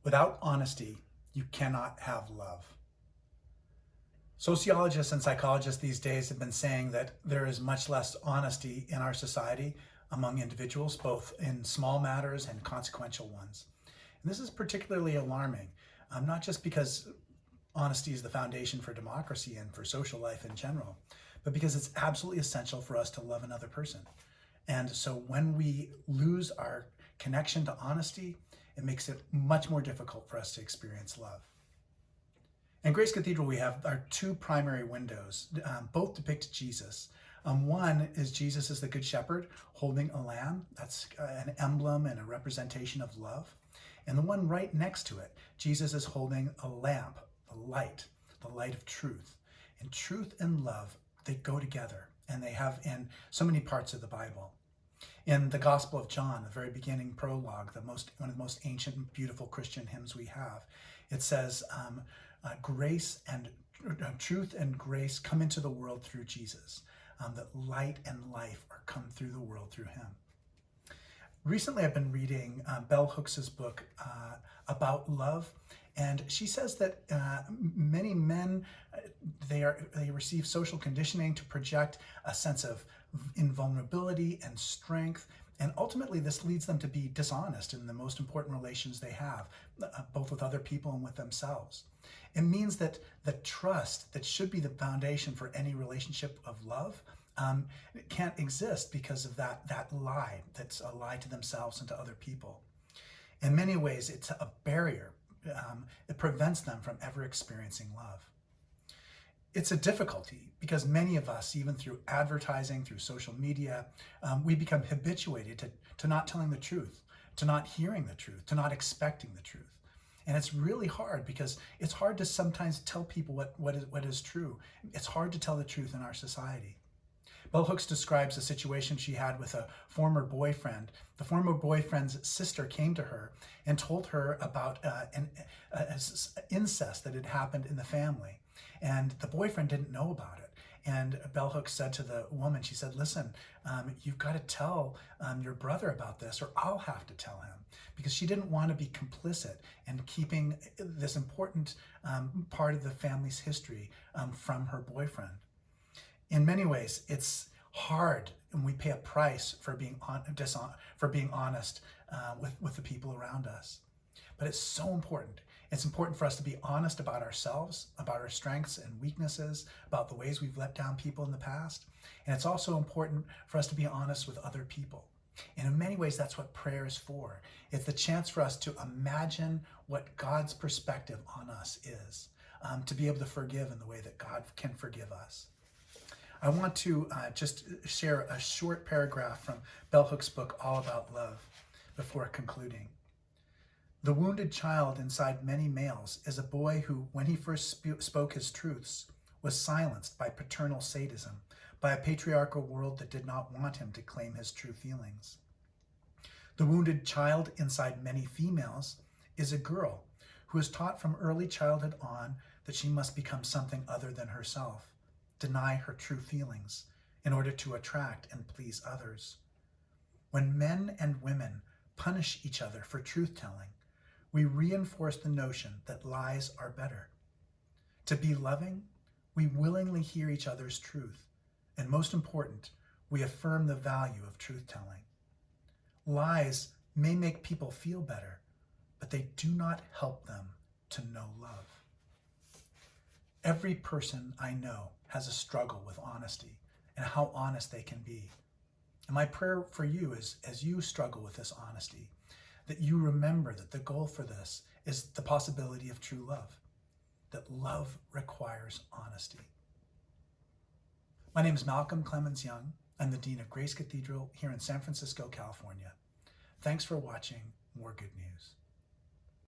Without honesty, you cannot have love. Sociologists and psychologists these days have been saying that there is much less honesty in our society among individuals, both in small matters and consequential ones. And this is particularly alarming, not just because honesty is the foundation for democracy and for social life in general, but because it's absolutely essential for us to love another person. And so when we lose our connection to honesty, it makes it much more difficult for us to experience love. In Grace Cathedral, we have our two primary windows. Both depict Jesus. One is Jesus as the Good Shepherd holding a lamb. That's an emblem and a representation of love. And the one right next to it, Jesus is holding a lamp, the light of truth. And truth and love, they go together, and they have in so many parts of the Bible. In the Gospel of John, the very beginning prologue, one of the most ancient and beautiful Christian hymns we have, it says, grace and truth and grace come into the world through Jesus, that light and life are come through the world through him. Recently, I've been reading bellhooks' book about love, and she says that many men, they receive social conditioning to project a sense of invulnerability and strength, and ultimately this leads them to be dishonest in the most important relations they have, both with other people and with themselves. It means that the trust that should be the foundation for any relationship of love it can't exist because of that lie, that's a lie to themselves and to other people. In many ways, it's a barrier. It prevents them from ever experiencing love. It's a difficulty because many of us, even through advertising, through social media, we become habituated to not telling the truth, to not hearing the truth, to not expecting the truth. And it's really hard because it's hard to sometimes tell people what is true. It's hard to tell the truth in our society. Bell Hooks describes a situation she had with a former boyfriend. The former boyfriend's sister came to her and told her about an incest that had happened in the family. And the boyfriend didn't know about it. And Bell Hooks said to the woman, she said, listen, you've got to tell your brother about this, or I'll have to tell him. Because she didn't want to be complicit in keeping this important part of the family's history from her boyfriend. In many ways, it's hard, and we pay a price for being honest with the people around us. But it's so important. It's important for us to be honest about ourselves, about our strengths and weaknesses, about the ways we've let down people in the past. And it's also important for us to be honest with other people. And in many ways, that's what prayer is for. It's the chance for us to imagine what God's perspective on us is, to be able to forgive in the way that God can forgive us. I want to just share a short paragraph from Bell Hooks' book, All About Love, before concluding. The wounded child inside many males is a boy who, when he first spoke his truths, was silenced by paternal sadism, by a patriarchal world that did not want him to claim his true feelings. The wounded child inside many females is a girl who is taught from early childhood on that she must become something other than herself, deny her true feelings in order to attract and please others. When men and women punish each other for truth-telling, we reinforce the notion that lies are better. To be loving, we willingly hear each other's truth, and most important, we affirm the value of truth-telling. Lies may make people feel better, but they do not help them to know love. Every person I know has a struggle with honesty and how honest they can be. And my prayer for you is, as you struggle with this honesty, that you remember that the goal for this is the possibility of true love, that love requires honesty. My name is Malcolm Clemens Young. I'm the Dean of Grace Cathedral here in San Francisco, California. Thanks for watching More Good News.